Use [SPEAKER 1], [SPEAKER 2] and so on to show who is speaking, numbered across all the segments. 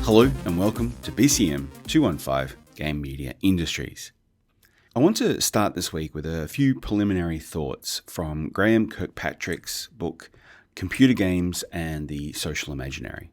[SPEAKER 1] Hello and welcome to BCM215 Game Media Industries. I want to start this week with a few preliminary thoughts from Graham Kirkpatrick's book, Computer Games and the Social Imaginary.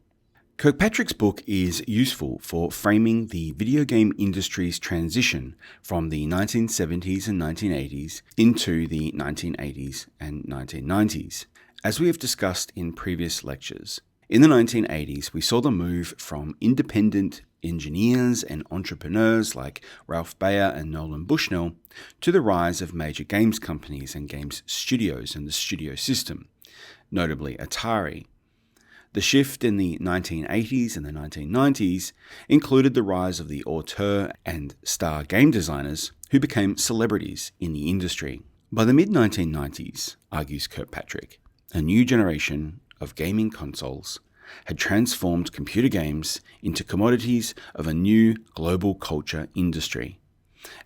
[SPEAKER 1] Kirkpatrick's book is useful for framing the video game industry's transition from the 1970s and 1980s into the 1980s and 1990s. As we have discussed in previous lectures, in the 1980s, we saw the move from independent engineers and entrepreneurs like Ralph Baer and Nolan Bushnell to the rise of major games companies and games studios and the studio system, notably Atari. The shift in the 1980s and the 1990s included the rise of the auteur and star game designers who became celebrities in the industry. By the mid-1990s, argues Kirkpatrick, a new generation of gaming consoles had transformed computer games into commodities of a new global culture industry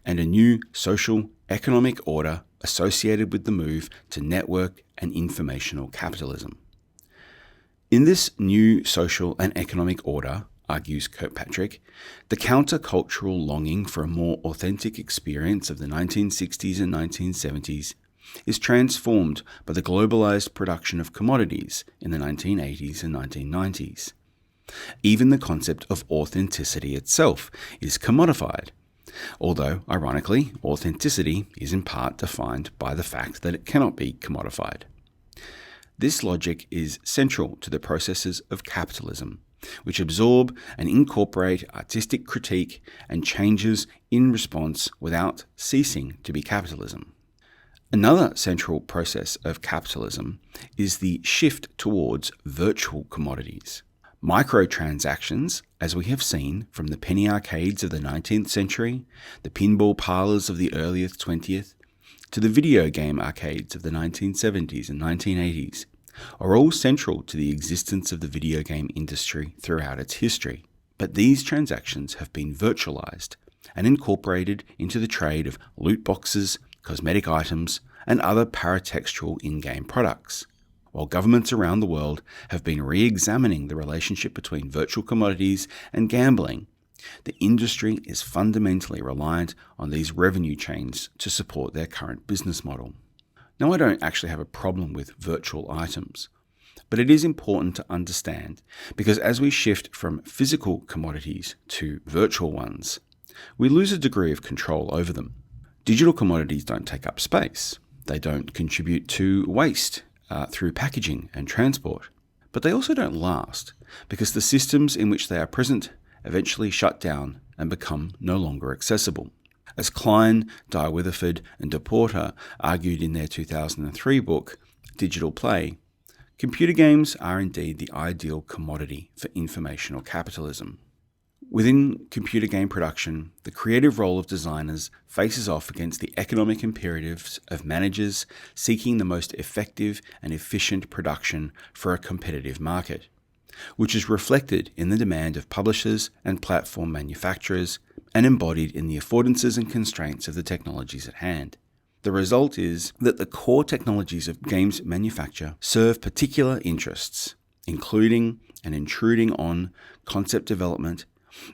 [SPEAKER 1] and a new social economic order associated with the move to network and informational capitalism. In this new social and economic order, argues Kirkpatrick, the countercultural longing for a more authentic experience of the 1960s and 1970s is transformed by the globalized production of commodities in the 1980s and 1990s. Even the concept of authenticity itself is commodified, although, ironically, authenticity is in part defined by the fact that it cannot be commodified. This logic is central to the processes of capitalism, which absorb and incorporate artistic critique and changes in response without ceasing to be capitalism. Another central process of capitalism is the shift towards virtual commodities. Microtransactions, as we have seen from the penny arcades of the 19th century, the pinball parlors of the early 20th, to the video game arcades of the 1970s and 1980s, are all central to the existence of the video game industry throughout its history. But these transactions have been virtualized and incorporated into the trade of loot boxes, cosmetic items, and other paratextual in-game products. While governments around the world have been re-examining the relationship between virtual commodities and gambling, the industry is fundamentally reliant on these revenue chains to support their current business model. Now, I don't actually have a problem with virtual items, but it is important to understand because as we shift from physical commodities to virtual ones, we lose a degree of control over them. Digital commodities don't take up space. They don't contribute to waste through packaging and transport. But they also don't last because the systems in which they are present eventually shut down and become no longer accessible. As Klein, Dye Witherford, and DePorter argued in their 2003 book, Digital Play, computer games are indeed the ideal commodity for informational capitalism. Within computer game production, the creative role of designers faces off against the economic imperatives of managers seeking the most effective and efficient production for a competitive market, which is reflected in the demand of publishers and platform manufacturers and embodied in the affordances and constraints of the technologies at hand. The result is that the core technologies of games manufacture serve particular interests, including and intruding on concept development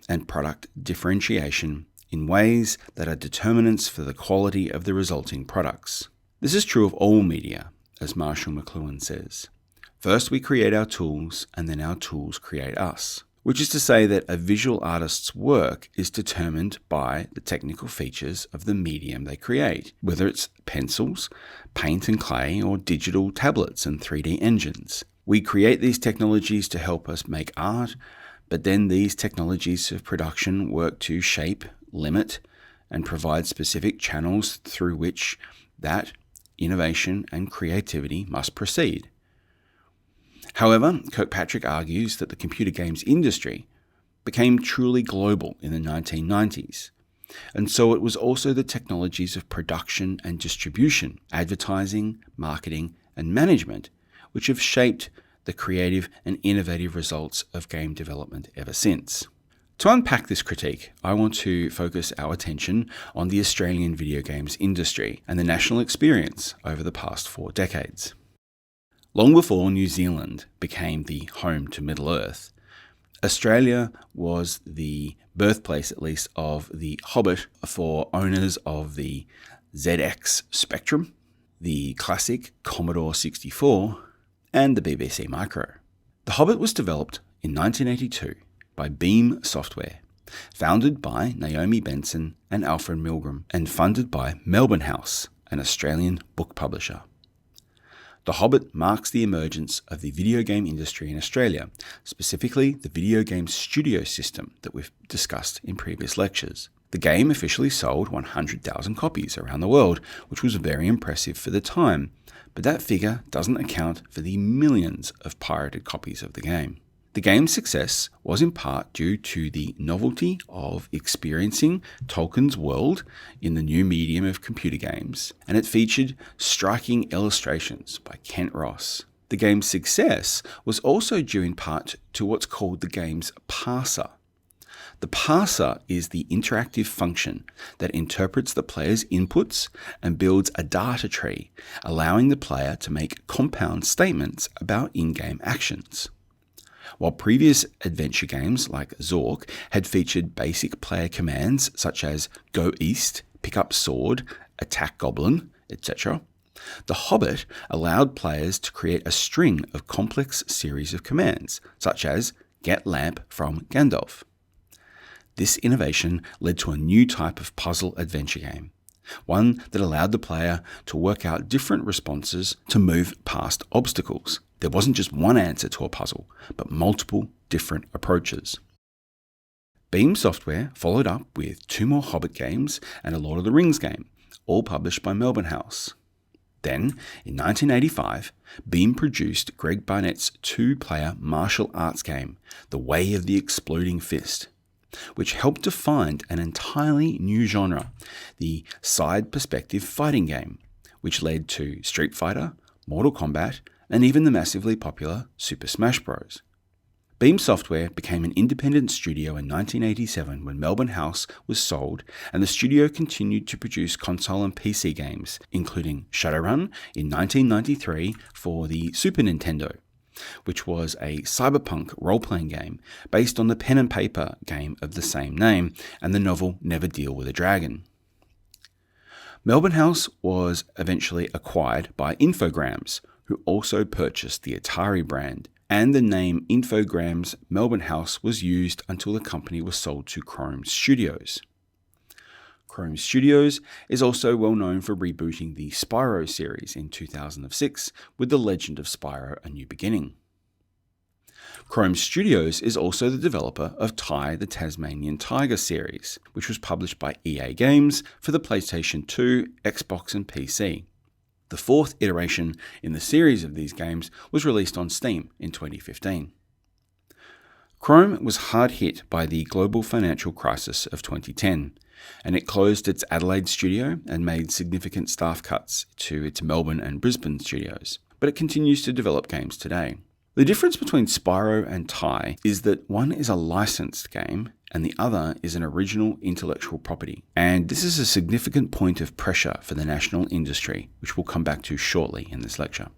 [SPEAKER 1] and product differentiation in ways that are determinants for the quality of the resulting products. This is true of all media, as Marshall McLuhan says. First we create our tools, and then our tools create us, which is to say that a visual artist's work is determined by the technical features of the medium they create, whether it's pencils, paint and clay, or digital tablets and 3D engines. We create these technologies to help us make art, but then these technologies of production work to shape, limit, and provide specific channels through which that innovation and creativity must proceed. However, Kirkpatrick argues that the computer games industry became truly global in the 1990s, and so it was also the technologies of production and distribution, advertising, marketing, and management which have shaped the creative and innovative results of game development ever since. To unpack this critique, I want to focus our attention on the Australian video games industry and the national experience over the past 4 decades. Long before New Zealand became the home to Middle-earth, Australia was the birthplace, at least, of the Hobbit for owners of the ZX Spectrum, the classic Commodore 64, and the BBC Micro. The Hobbit was developed in 1982 by Beam Software, founded by Naomi Benson and Alfred Milgram, and funded by Melbourne House, an Australian book publisher. The Hobbit marks the emergence of the video game industry in Australia, specifically the video game studio system that we've discussed in previous lectures. The game officially sold 100,000 copies around the world, which was very impressive for the time, but that figure doesn't account for the millions of pirated copies of the game. The game's success was in part due to the novelty of experiencing Tolkien's world in the new medium of computer games, and it featured striking illustrations by Kent Ross. The game's success was also due in part to what's called the game's parser. The parser is the interactive function that interprets the player's inputs and builds a data tree, allowing the player to make compound statements about in-game actions. While previous adventure games like Zork had featured basic player commands such as go east, pick up sword, attack goblin, etc., The Hobbit allowed players to create a string of complex series of commands, such as get lamp from Gandalf. This innovation led to a new type of puzzle adventure game, one that allowed the player to work out different responses to move past obstacles. There wasn't just one answer to a puzzle, but multiple different approaches. Beam Software followed up with 2 more Hobbit games and a Lord of the Rings game, all published by Melbourne House. Then, in 1985, Beam produced Greg Barnett's 2-player martial arts game, The Way of the Exploding Fist, which helped define an entirely new genre, the side perspective fighting game, which led to Street Fighter, Mortal Kombat, and even the massively popular Super Smash Bros. Beam Software became an independent studio in 1987 when Melbourne House was sold, and the studio continued to produce console and PC games, including Shadowrun in 1993 for the Super Nintendo, which was a cyberpunk role-playing game based on the pen and paper game of the same name and the novel Never Deal with a Dragon. Melbourne House was eventually acquired by Infogrames, who also purchased the Atari brand, and the name Infogrames Melbourne House was used until the company was sold to Chrome Studios. Chrome Studios is also well known for rebooting the Spyro series in 2006 with The Legend of Spyro: A New Beginning. Chrome Studios is also the developer of Ty the Tasmanian Tiger series, which was published by EA Games for the PlayStation 2, Xbox and PC. The 4th iteration in the series of these games was released on Steam in 2015. Chrome was hard hit by the global financial crisis of 2010, and it closed its Adelaide studio and made significant staff cuts to its Melbourne and Brisbane studios, but it continues to develop games today. The difference between Spyro and Ty is that one is a licensed game and the other is an original intellectual property. And this is a significant point of pressure for the national industry, which we'll come back to shortly in this lecture.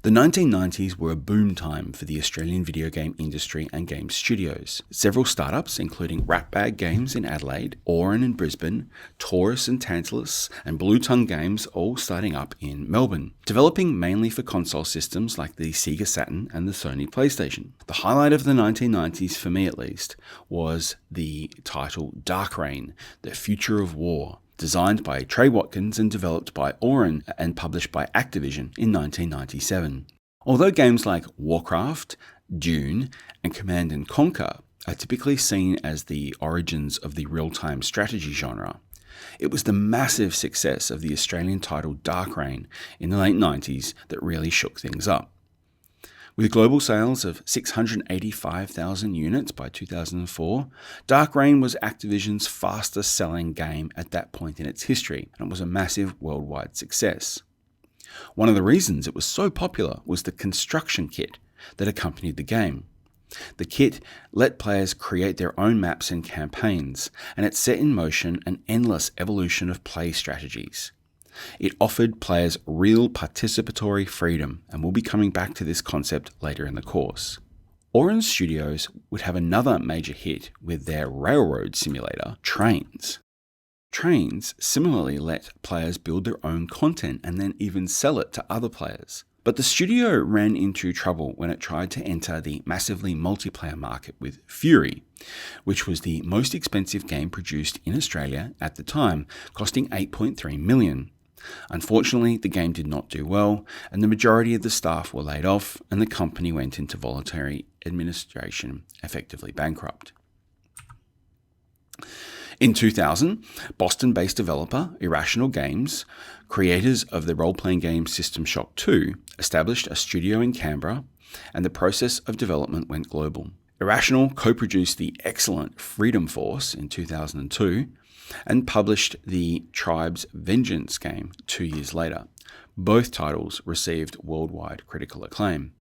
[SPEAKER 1] The 1990s were a boom time for the Australian video game industry and game studios. Several startups, including Ratbag Games in Adelaide, Orin in Brisbane, Taurus and Tantalus, and Blue Tongue Games all starting up in Melbourne, developing mainly for console systems like the Sega Saturn and the Sony PlayStation. The highlight of the 1990s, for me at least, was the title Dark Reign, The Future of War, designed by Trey Watkins and developed by Orin and published by Activision in 1997. Although games like Warcraft, Dune, and Command & Conquer are typically seen as the origins of the real-time strategy genre, it was the massive success of the Australian title Dark Reign in the late 90s that really shook things up. With global sales of 685,000 units by 2004, Dark Reign was Activision's fastest selling game at that point in its history, and it was a massive worldwide success. One of the reasons it was so popular was the construction kit that accompanied the game. The kit let players create their own maps and campaigns, and it set in motion an endless evolution of play strategies. It offered players real participatory freedom, and we'll be coming back to this concept later in the course. Orange Studios would have another major hit with their railroad simulator, Trains. Trains similarly let players build their own content and then even sell it to other players. But the studio ran into trouble when it tried to enter the massively multiplayer market with Fury, which was the most expensive game produced in Australia at the time, costing $8.3 million. Unfortunately, the game did not do well, and the majority of the staff were laid off, and the company went into voluntary administration, effectively bankrupt. In 2000, Boston-based developer Irrational Games, creators of the role-playing game System Shock 2, established a studio in Canberra, and the process of development went global. Irrational co-produced the excellent Freedom Force in 2002 and published the Tribe's Vengeance game 2 years later. Both titles received worldwide critical acclaim.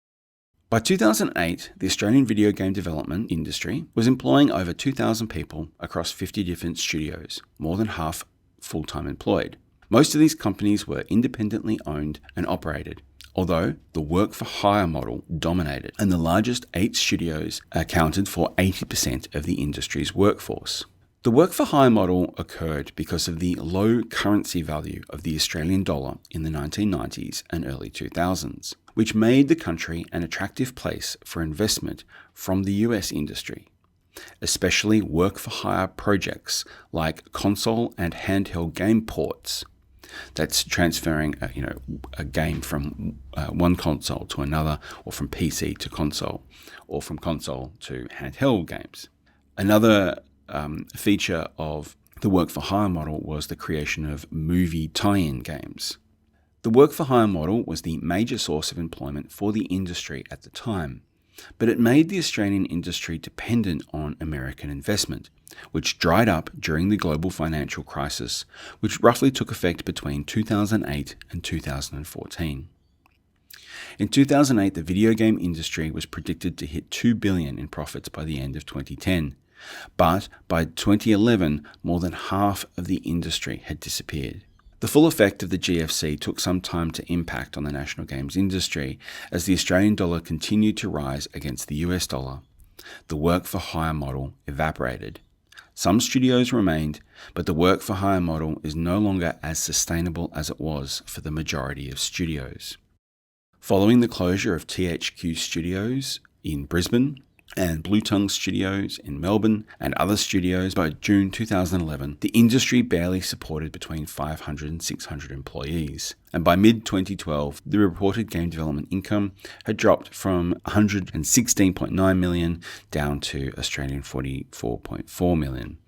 [SPEAKER 1] By 2008, the Australian video game development industry was employing over 2,000 people across 50 different studios, more than half full-time employed. Most of these companies were independently owned and operated, although the work-for-hire model dominated, and the largest 8 studios accounted for 80% of the industry's workforce. The work-for-hire model occurred because of the low currency value of the Australian dollar in the 1990s and early 2000s, which made the country an attractive place for investment from the US industry, especially work-for-hire projects like console and handheld game ports. That's transferring a game from one console to another, or from PC to console, or from console to handheld games. Another feature of the work-for-hire model was the creation of movie tie-in games. The work-for-hire model was the major source of employment for the industry at the time, but it made the Australian industry dependent on American investment, which dried up during the global financial crisis, which roughly took effect between 2008 and 2014. In 2008, the video game industry was predicted to hit $2 billion in profits by the end of 2010. But by 2011, more than half of the industry had disappeared. The full effect of the GFC took some time to impact on the national games industry as the Australian dollar continued to rise against the US dollar. The work-for-hire model evaporated. Some studios remained, but the work-for-hire model is no longer as sustainable as it was for the majority of studios. Following the closure of THQ Studios in Brisbane, and Blue Tongue Studios in Melbourne, and other studios by June 2011, the industry barely supported between 500 and 600 employees. And by mid-2012, the reported game development income had dropped from $116.9 million down to Australian $44.4 million.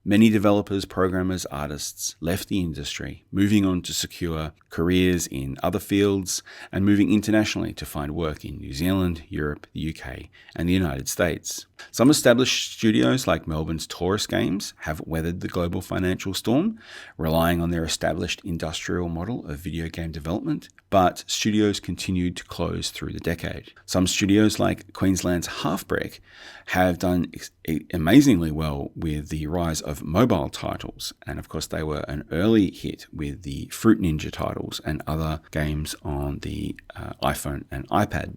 [SPEAKER 1] Many developers, programmers, artists left the industry, moving on to secure careers in other fields and moving internationally to find work in New Zealand, Europe, the UK, and the United States. Some established studios like Melbourne's Taurus Games have weathered the global financial storm, relying on their established industrial model of video game development, but studios continued to close through the decade. Some studios like Queensland's Halfbrick have done amazingly well with the rise of mobile titles, and of course they were an early hit with the Fruit Ninja titles and other games on the iPhone and iPad.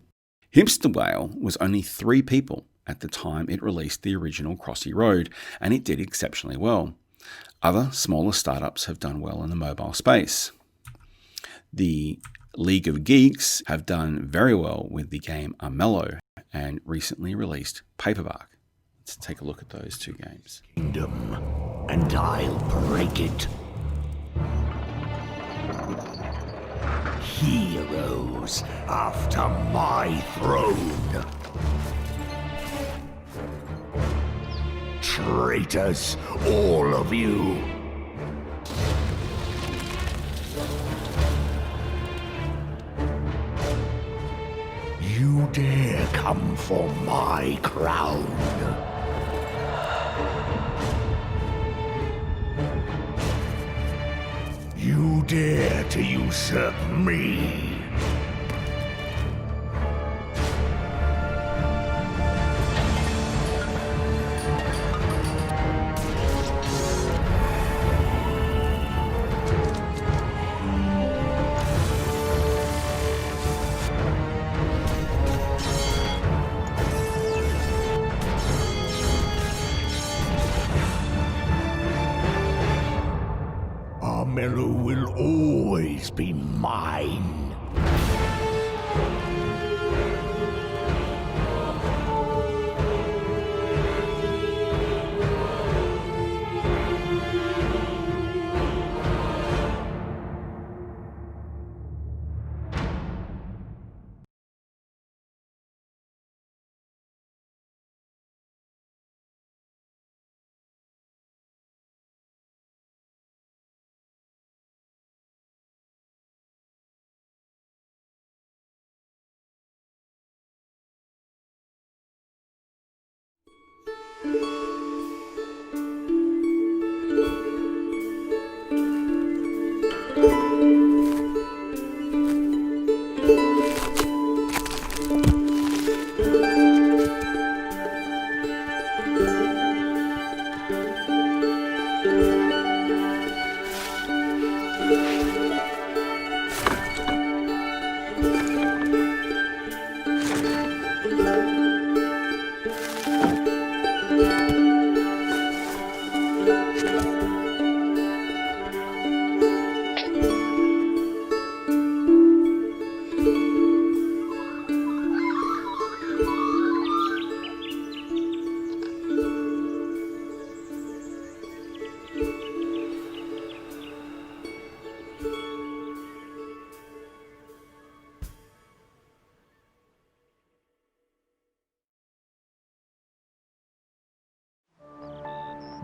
[SPEAKER 1] Hipster Whale was only 3 people at the time it released the original Crossy Road, and it did exceptionally well. Other smaller startups have done well in the mobile space. The League of Geeks have done very well with the game Armello and recently released Paperbark. Let's take a look at those 2 games.
[SPEAKER 2] Kingdom, and I'll break it. Heroes after my throne. Traitors, all of you. You dare come for my crown. You dare to usurp me. marshmallow will always be mine.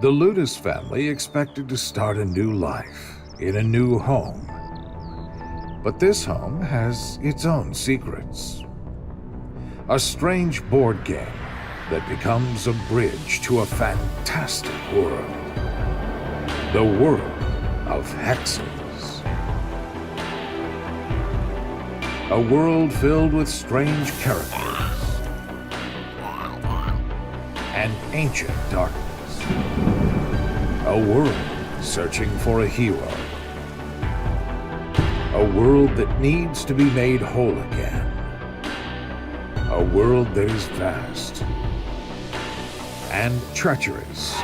[SPEAKER 3] The Ludus family expected to start a new life in a new home. But this home has its own secrets. A strange board game that becomes a bridge to a fantastic world. The world of hexes. A world filled with strange characters and ancient darkness. A world searching for a hero. A world that needs to be made whole again. A world that is vast and treacherous.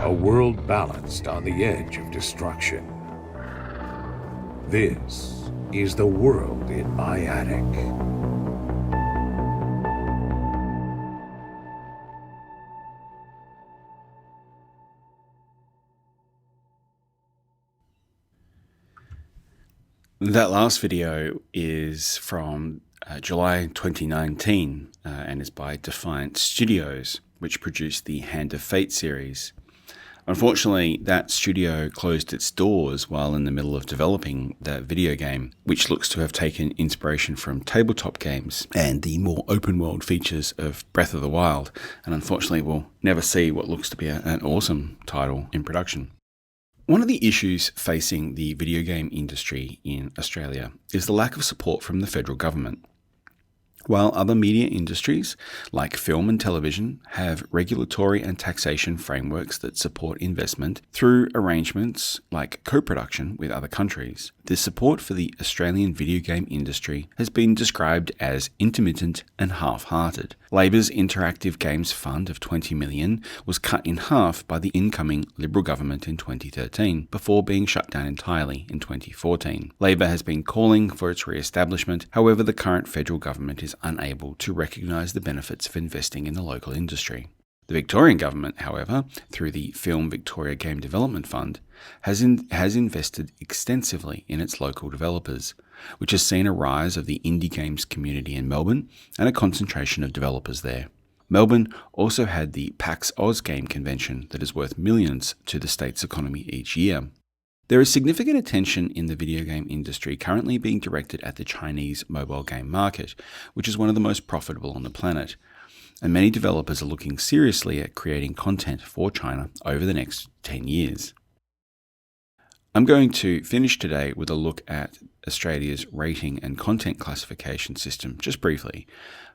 [SPEAKER 3] A world balanced on the edge of destruction. This is the world in my attic.
[SPEAKER 1] That last video is from July 2019 and is by Defiant Studios, which produced the Hand of Fate series. Unfortunately, that studio closed its doors while in the middle of developing that video game, which looks to have taken inspiration from tabletop games and the more open world features of Breath of the Wild, and unfortunately we'll never see what looks to be an awesome title in production. One of the issues facing the video game industry in Australia is the lack of support from the federal government. While other media industries, like film and television, have regulatory and taxation frameworks that support investment through arrangements like co-production with other countries, the support for the Australian video game industry has been described as intermittent and half-hearted. Labor's Interactive Games Fund of $20 million was cut in half by the incoming Liberal government in 2013, before being shut down entirely in 2014. Labor has been calling for its re-establishment, however the current federal government is unable to recognise the benefits of investing in the local industry. The Victorian government, however, through the Film Victoria Game Development Fund, has invested extensively in its local developers, which has seen a rise of the indie games community in Melbourne and a concentration of developers there. Melbourne also had the PAX Oz Game Convention that is worth millions to the state's economy each year. There is significant attention in the video game industry currently being directed at the Chinese mobile game market, which is one of the most profitable on the planet, and many developers are looking seriously at creating content for China over the next 10 years. I'm going to finish today with a look at Australia's rating and content classification system, just briefly.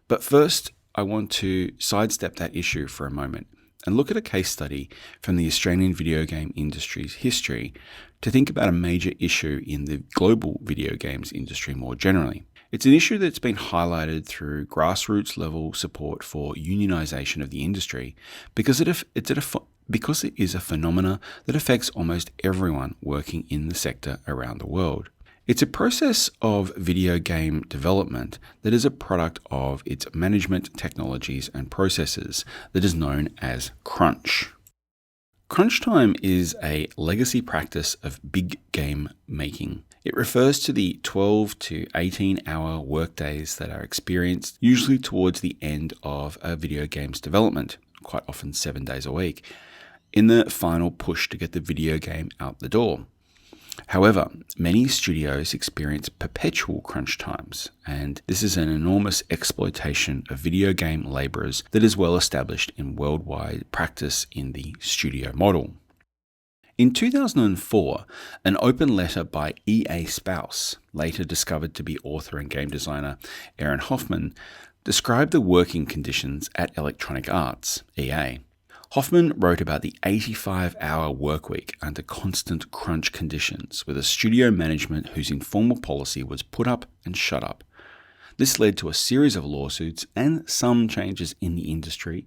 [SPEAKER 1] But first, I want to sidestep that issue for a moment and look at a case study from the Australian video game industry's history to think about a major issue in the global video games industry more generally. It's an issue that's been highlighted through grassroots level support for unionisation of the industry because it is a phenomena that affects almost everyone working in the sector around the world. It's a process of video game development that is a product of its management technologies and processes that is known as crunch. Crunch time is a legacy practice of big game making. It refers to the 12 to 18-hour workdays that are experienced usually towards the end of a video game's development, quite often 7 days a week, in the final push to get the video game out the door. However, many studios experience perpetual crunch times, and this is an enormous exploitation of video game labourers that is well established in worldwide practice in the studio model. In 2004, an open letter by EA spouse, later discovered to be author and game designer Aaron Hoffman, described the working conditions at Electronic Arts, EA. Hoffman wrote about the 85-hour workweek under constant crunch conditions with a studio management whose informal policy was put up and shut up. This led to a series of lawsuits and some changes in the industry,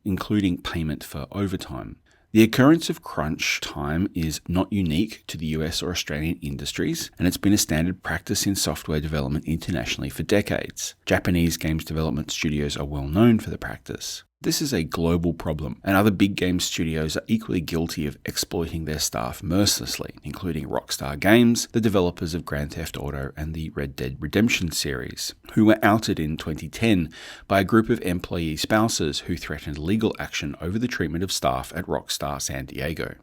[SPEAKER 1] including payment for overtime. The occurrence of crunch time is not unique to the US or Australian industries, and it's been a standard practice in software development internationally for decades. Japanese games development studios are well known for the practice. This is a global problem, and other big game studios are equally guilty of exploiting their staff mercilessly, including Rockstar Games, the developers of Grand Theft Auto and the Red Dead Redemption series, who were outed in 2010 by a group of employee spouses who threatened legal action over the treatment of staff at Rockstar San Diego.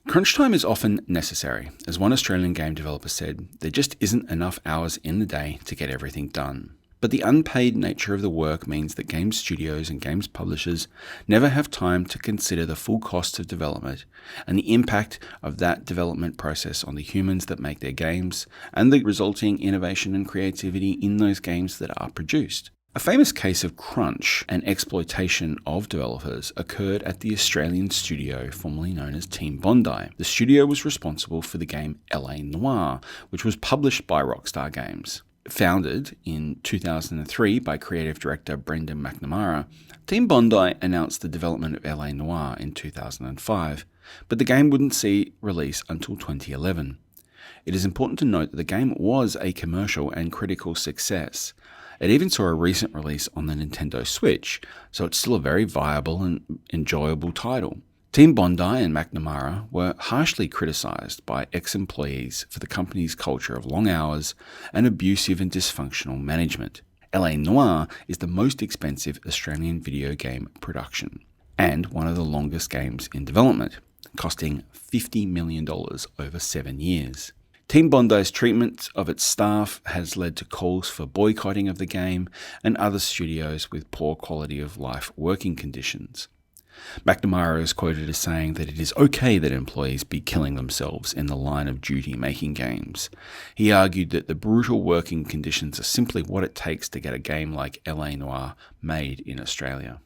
[SPEAKER 1] Crunch time is often necessary. As one Australian game developer said, there just isn't enough hours in the day to get everything done. But the unpaid nature of the work means that game studios and games publishers never have time to consider the full cost of development and the impact of that development process on the humans that make their games and the resulting innovation and creativity in those games that are produced. A famous case of crunch and exploitation of developers occurred at the Australian studio formerly known as Team Bondi. The studio was responsible for the game LA Noire, which was published by Rockstar Games. Founded in 2003 by creative director Brendan McNamara, Team Bondi announced the development of LA Noire in 2005, but the game wouldn't see release until 2011. It is important to note that the game was a commercial and critical success. It even saw a recent release on the Nintendo Switch, so it's still a very viable and enjoyable title. Team Bondi and McNamara were harshly criticised by ex-employees for the company's culture of long hours and abusive and dysfunctional management. LA Noire is the most expensive Australian video game production and one of the longest games in development, costing $50 million over 7 years. Team Bondi's treatment of its staff has led to calls for boycotting of the game and other studios with poor quality of life working conditions. McNamara is quoted as saying that it is okay that employees be killing themselves in the line of duty making games. He argued that the brutal working conditions are simply what it takes to get a game like LA Noire made in Australia.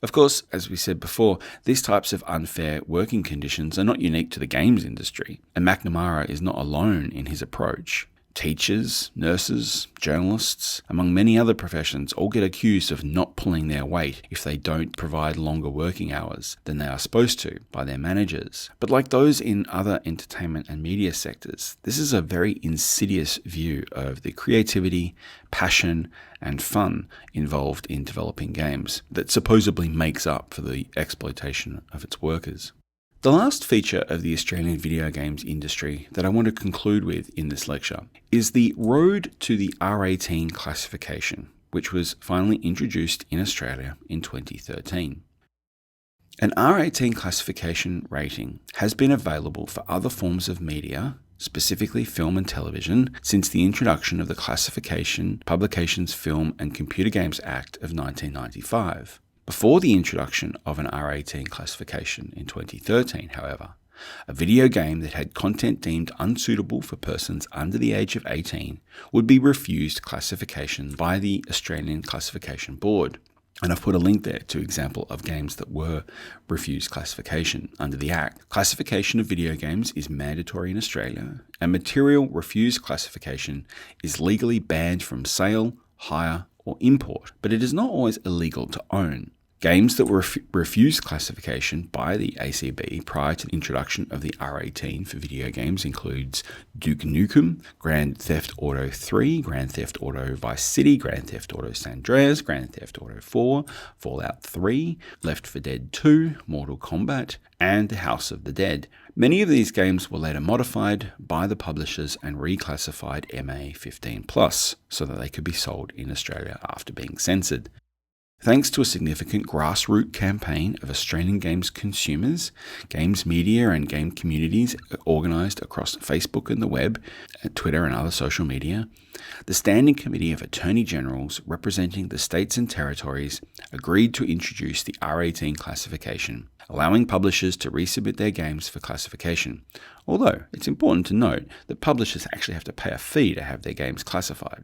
[SPEAKER 1] Of course, as we said before, these types of unfair working conditions are not unique to the games industry, and McNamara is not alone in his approach. Teachers, nurses, journalists, among many other professions, all get accused of not pulling their weight if they don't provide longer working hours than they are supposed to by their managers. But like those in other entertainment and media sectors, this is a very insidious view of the creativity, passion, and fun involved in developing games that supposedly makes up for the exploitation of its workers. The last feature of the Australian video games industry that I want to conclude with in this lecture is the road to the R18 classification, which was finally introduced in Australia in 2013. An R18 classification rating has been available for other forms of media, specifically film and television, since the introduction of the Classification, Publications, Film and Computer Games Act of 1995. Before the introduction of an R18 classification in 2013, however, a video game that had content deemed unsuitable for persons under the age of 18 would be refused classification by the Australian Classification Board. And I've put a link there to example of games that were refused classification under the Act. Classification of video games is mandatory in Australia, and material refused classification is legally banned from sale, hire, or import, but it is not always illegal to own. Games that were refused classification by the ACB prior to the introduction of the R18 for video games includes Duke Nukem, Grand Theft Auto 3, Grand Theft Auto Vice City, Grand Theft Auto San Andreas, Grand Theft Auto 4, Fallout 3, Left 4 Dead 2, Mortal Kombat, and The House of the Dead. Many of these games were later modified by the publishers and reclassified MA15+, so that they could be sold in Australia after being censored. Thanks to a significant grassroots campaign of Australian games consumers, games media and game communities organised across Facebook and the web, Twitter and other social media, the Standing Committee of Attorney Generals representing the states and territories agreed to introduce the R18 classification, allowing publishers to resubmit their games for classification. Although it's important to note that publishers actually have to pay a fee to have their games classified.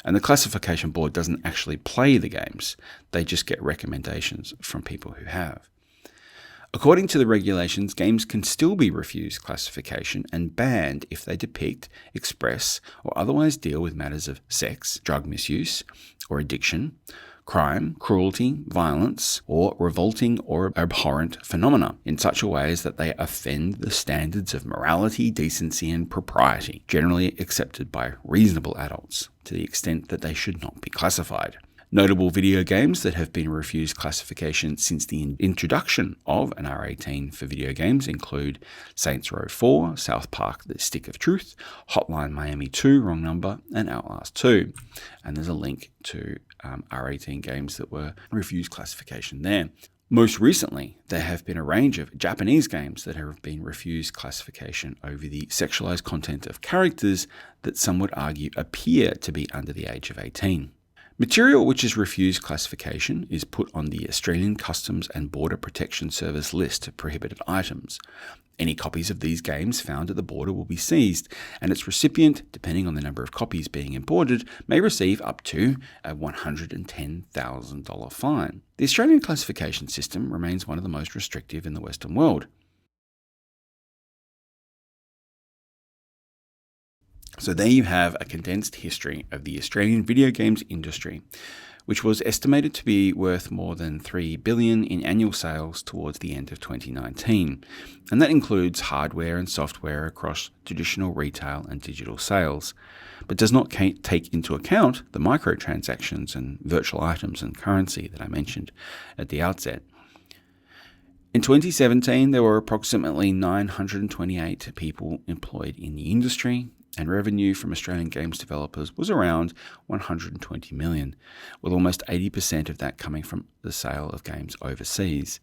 [SPEAKER 1] And the classification board doesn't actually play the games, they just get recommendations from people who have. According to the regulations, games can still be refused classification and banned if they depict, express, or otherwise deal with matters of sex, drug misuse, or addiction, crime, cruelty, violence, or revolting or abhorrent phenomena in such a way as that they offend the standards of morality, decency, and propriety, generally accepted by reasonable adults, to the extent that they should not be classified. Notable video games that have been refused classification since the introduction of an R18 for video games include Saints Row 4, South Park: The Stick of Truth, Hotline Miami 2, Wrong Number, and Outlast 2. And there's a link to R18 games that were refused classification there. Most recently, there have been a range of Japanese games that have been refused classification over the sexualized content of characters that some would argue appear to be under the age of 18. Material which is refused classification is put on the Australian Customs and Border Protection Service list of prohibited items. Any copies of these games found at the border will be seized, and its recipient, depending on the number of copies being imported, may receive up to a $110,000 fine. The Australian classification system remains one of the most restrictive in the Western world. So there you have a condensed history of the Australian video games industry, which was estimated to be worth more than $3 billion in annual sales towards the end of 2019. And that includes hardware and software across traditional retail and digital sales, but does not take into account the microtransactions and virtual items and currency that I mentioned at the outset. In 2017, there were approximately 928 people employed in the industry, and revenue from Australian games developers was around $120 million, with almost 80% of that coming from the sale of games overseas.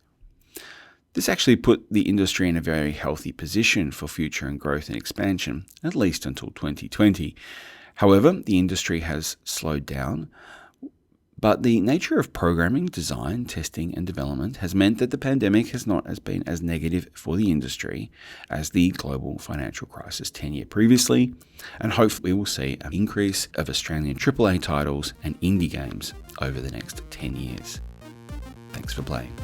[SPEAKER 1] This actually put the industry in a very healthy position for future and growth and expansion, at least until 2020. However, the industry has slowed down, but the nature of programming, design, testing, and development has meant that the pandemic has not been as negative for the industry as the global financial crisis 10 years previously, and hopefully we'll see an increase of Australian AAA titles and indie games over the next 10 years. Thanks for playing.